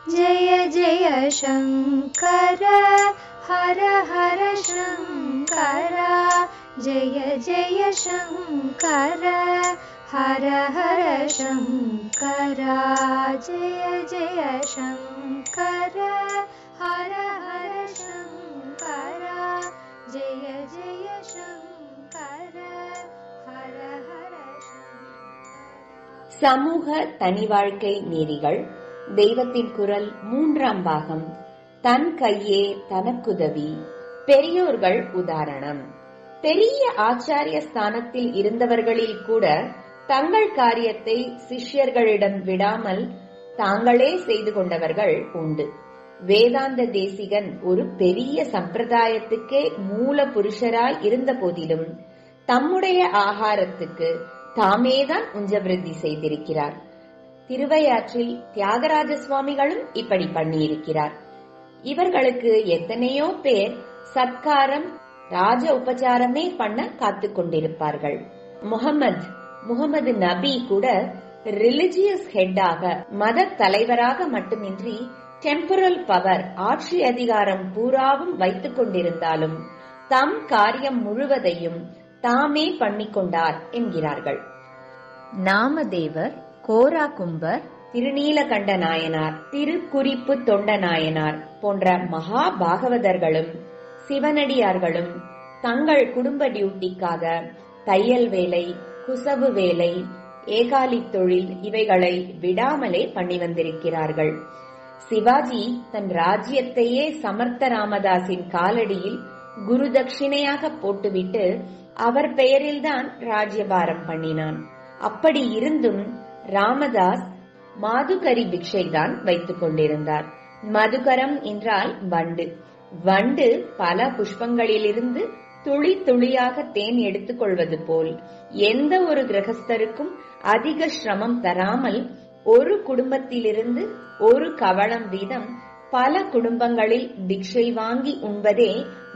जय जय शङ्कर हर हर शङ्कर जय जय शङ्कर हर हर शङ्कर जय जय शङ्कर हर हर शङ्कर जय जय शङ्कर हर हर शङ्कर. சமூக தனி வாழ்க்கை நெறிகள் தெய்வத்தின் குரல் 3ஆம் பாகம். தன் கையே தனக்குதவி. பெரியோர்கள் உதாரணம். பெரிய ஆச்சாரிய ஸ்தானத்தில் இருந்தவர்களில் கூட தங்கள் காரியத்தை சிஷ்யர்களிடம் விடாமல் தாங்களே செய்து கொண்டவர்கள் உண்டு. வேதாந்த தேசிகன் ஒரு பெரிய சம்பிரதாயத்துக்கே மூல புருஷராய் இருந்த போதிலும் தம்முடைய ஆகாரத்துக்கு தாமேதான் உஞ்சவிருத்தி செய்திருக்கிறார். திருவையாற்றில் தியாகராஜ சுவாமிகளும் இப்படி பண்ணியிருக்கிறார். இவர்களுக்கு எத்தனையோ பேர் சத்காரம் ராஜ உபச்சாரமே பண்ண காத்து கொண்டிருப்பார்கள். முகமது நபி கூட ரிலிஜியஸ் ஹெட்டாக மத தலைவராக மட்டுமின்றி டெம்பரல் பவர் ஆட்சி அதிகாரம் பூராவும் வைத்துக் கொண்டிருந்தாலும் தம் காரியம் முழுவதையும் தாமே பண்ணிக்கொண்டார் என்கிறார்கள். நாமதேவர், கோரா கும்பர், திருநீலகண்ட நாயனார், திருக்குறிப்பு தொண்ட நாயனார் போன்ற மகா பாகவதர்களும் சிவனடியார்களும் தங்கள் குடும்ப டியூட்டிக்காக தையல் வேலை, குசவு வேலை, ஏகாலி தொழில் இவைகளை விடாமலே பண்ணி வந்திருக்கிறார்கள். சிவாஜி தன் ராஜ்யத்தையே சமர்த்த ராமதாஸின் காலடியில் குரு தட்சிணையாக போட்டுவிட்டு அவர் பெயரில்தான் ராஜ்யபாரம் பண்ணினான். அப்படி இருந்தும் ராமதாஸ் மாதுகரி பிக்ஷை தான் வைத்துக் கொண்டிருந்தார். மதுகரம் என்றால் வண்டு. வண்டு பல புஷ்பங்களிலிருந்து துளி துளியாக தேன் எடுத்துக் கொள்வது போல் எந்த ஒரு கிரகஸ்தருக்கும் அதிக சிரமம் தராமல் ஒரு குடும்பத்திலிருந்து ஒரு கவளம் வீதம் பல குடும்பங்களில் பிக்ஷை வாங்கி உண்பதே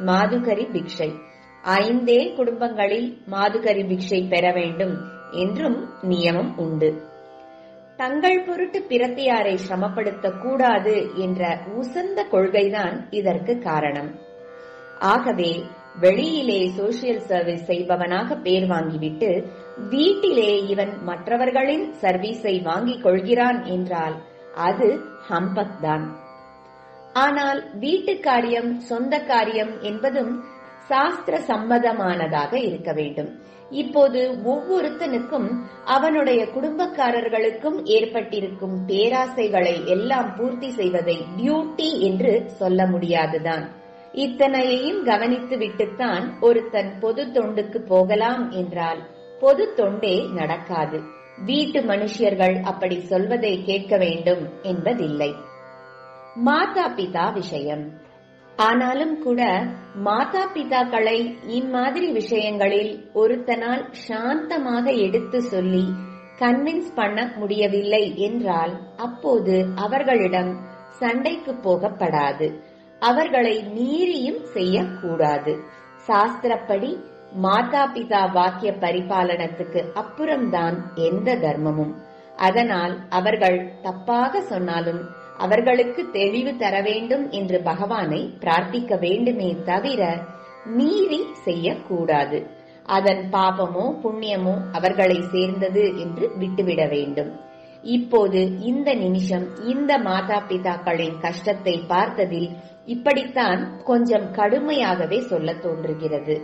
மாதுகரி பிக்ஷை. 5 குடும்பங்களில் மாதுகரி பிக்ஷை பெற வேண்டும் என்றும் நியமம் உண்டு. தங்கள் பொருட்டு பிரத்தியாரை சிரமப்படுத்த கூடாது என்ற உசந்த கொள்கைதான் இதற்கு காரணம். ஆகவே வெளியிலே சோசியல் சர்வீஸ் செய்பவனாக பேர் வாங்கிவிட்டு வீட்டிலே இவன் மற்றவர்களின் சர்வீஸை வாங்கிக் கொள்கிறான் என்றால் அது ஹம்பக் தான். ஆனால் வீட்டு காரியம் சொந்த காரியம் என்பதும் சாஸ்திர சம்மதமானதாக இருக்க வேண்டும். இப்போது ஒவ்வொருத்தனுக்கும் அவனுடைய குடும்பக்காரர்களுக்கும் ஏற்பட்டிருக்கும் பேராசைகளை எல்லாம் பூர்த்தி செய்வதை டியூட்டி என்று சொல்ல முடியாதுதான். இத்தனையையும் கவனித்து விட்டுத்தான் ஒருத்தன் பொது தொண்டுக்கு போகலாம் என்றால் பொது தொண்டே நடக்காது. வீட்டு மனுஷியர்கள் அப்படி சொல்வதை கேட்க வேண்டும் என்பதில்லை. மாதா பிதா விஷயம். ஆனாலும் கூட மாதா பிதாக்களை இம்மாதிரி விஷயங்களில் ஒருத்தனால் சாந்தமாக எடுத்து சொல்லி கன்வின்ஸ் பண்ண முடியவில்லை என்றால் அப்போது அவர்களிடம் சண்டைக்கு போகப்படாது. அவர்களை மீறியும் செய்யக்கூடாது. சாஸ்திரப்படி மாதா பிதா வாக்கிய பரிபாலனத்துக்கு அப்புறம்தான் எந்த தர்மமும். அதனால் அவர்கள் தப்பாக சொன்னாலும் அவர்களுக்கு தெளிவு தர வேண்டும் என்று பகவானை பிரார்த்திக்க வேண்டுமே தவிர மீறி செய்யக்கூடாது. அதன் பாபமோ புண்ணியமோ அவர்களை சேர்ந்தது என்று விட்டுவிட வேண்டும். இப்போது இந்த நிமிஷம் இந்த மாதா பிதாக்களின் கஷ்டத்தை பார்த்ததில் இப்படித்தான் கொஞ்சம் கடுமையாகவே சொல்ல தோன்றுகிறது.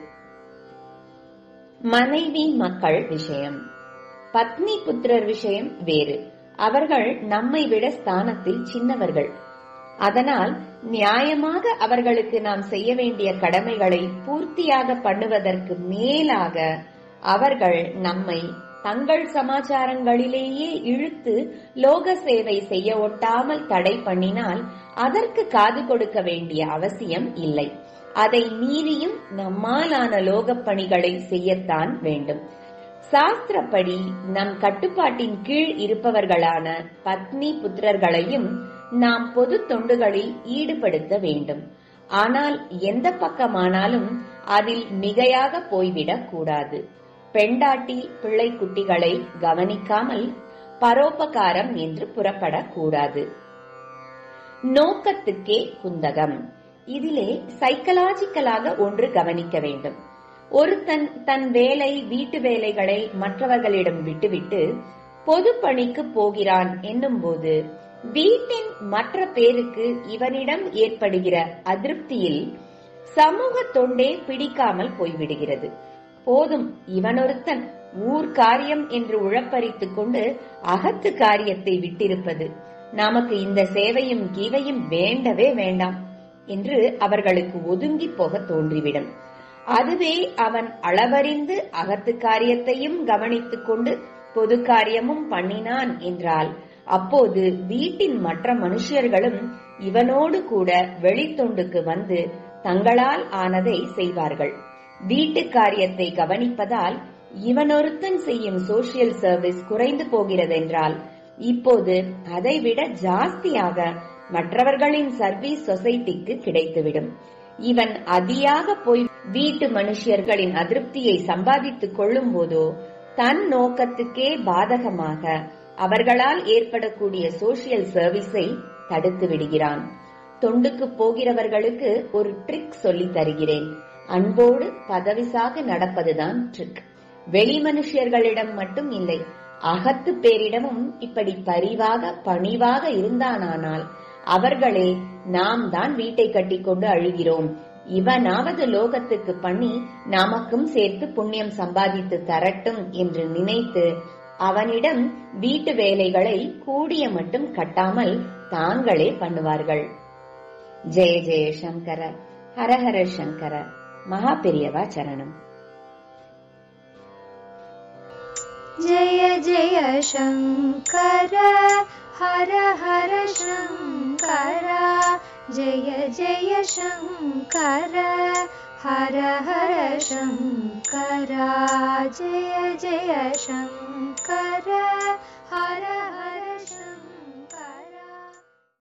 மனைவி மக்கள் விஷயம். பத்னி புத்திரர் விஷயம் வேறு. அவர்கள் நம்மை விட ஸ்தானத்தில் சின்னவர்கள். அதனால் நியாயமாக அவர்களுக்கு நாம் செய்ய வேண்டிய கடமைகளை பூர்த்தியாக பண்ணுவதற்கு மேலாக அவர்கள் நம்மை தங்கள் சமாச்சாரங்களிலேயே இழுத்து லோக சேவை செய்ய ஒட்டாமல் தடை பண்ணினால் அதற்கு காது கொடுக்க வேண்டிய அவசியம் இல்லை. அதை மீறியும் நம்மாலான லோகப் பணிகளை செய்யத்தான் வேண்டும். சாஸ்திரப்படி நம் கட்டுப்பாட்டின் கீழ் இருப்பவர்களான பத்னி புத்திரர்களையும் நாம் பொது தொண்டுகளில் ஈடுபடுத்த வேண்டும். ஆனால் எந்த பக்கமானாலும் அதில் மிகையாக போய்விடக் கூடாது. பெண்டாட்டி பிள்ளை குட்டிகளை கவனிக்காமல் பரோபகாரம் என்று புறப்படக்கூடாது. நோக்கத்துக்கே குந்தகம். இதிலே சைக்கலாஜிக்கலாக ஒன்று கவனிக்க வேண்டும். ஒருத்தன் தன் வேலை, வீட்டு வேலைகளை மற்றவர்களிடம் விட்டுவிட்டு பொது பணிக்கு போகிறான் என்னும் போது வீட்டின் மற்ற பேருக்கு இவனிடம் ஏற்படுகிற அதிருப்தியில் சமூக தொண்டே பிடிக்காமல் போய்விடுகிறது. போதும், இவனொருத்தன் ஊர் காரியம் என்று உழப்பறித்துக் கொண்டு அகத்து காரியத்தை விட்டிருப்பது, நமக்கு இந்த சேவையும் கீவையும் வேண்டவே வேண்டாம் என்று அவர்களுக்கு ஒதுங்கி போக தோன்றிவிடும். அதுவே அவன் அளவறிந்து அகத்து காரியத்தையும் கவனித்துக் கொண்டு பொது காரியமும் பண்ணினான் என்றால் அப்போது வீட்டின் மற்ற மனுஷர்களும் இவனோடு கூட வெளித்தொண்டுக்கு வந்து தங்களால் ஆனதை செய்வார்கள். வீட்டு காரியத்தை கவனிப்பதால் இவனொருத்தன் செய்யும் சோசியல் சர்வீஸ் குறைந்து போகிறதென்றால் இப்போது அதைவிட ஜாஸ்தியாக மற்றவர்களின் சர்வீஸ் சொசைட்டிக்கு கிடைத்துவிடும். இவன் அதியாக போய் வீட்டு மனுஷர்களின் அதிருப்தியை சம்பாதித்துக் கொள்ளும் போதோ தன் நோக்கத்துக்கே பாதகமாக அவர்களால் ஏற்படக்கூடிய சோசியல் சர்வீஸை தடுத்து விடுகிறான். தொண்டுக்கு போகிறவர்களுக்கு ஒரு ட்ரிக் சொல்லி தருகிறேன். அன்போடு பதவிசாக நடப்பதுதான் ட்ரிக். வெளி மனுஷர்களிடம் மட்டும் இல்லை, அகத்து பேரிடமும் இப்படி பரிவாக பணிவாக இருந்தானால் அவர்களே நாம் தான் வீட்டை கட்டிக்கொண்டு அழுகிறோம், இவனாவது லோகத்துக்கு பண்ணி நமக்கும் சேர்த்து புண்ணியம் சம்பாதித்து தரட்டும் என்று நினைத்து அவனிடம் வீட்டு வேலைகளை கூடிய மட்டும் கட்டாமல் தாங்களே பண்ணுவார்கள். ஜெய ஜெய சங்கர, ஹரஹர சங்கர. மகா பெரியவா சரணம். ஜெய ஜெய சங்கர, ஹர ஹர சங்கர. ஜெய ஜெய சங்கர, ஹர ஹர சங்கர. ஜெய ஜெய சங்கர, ஹர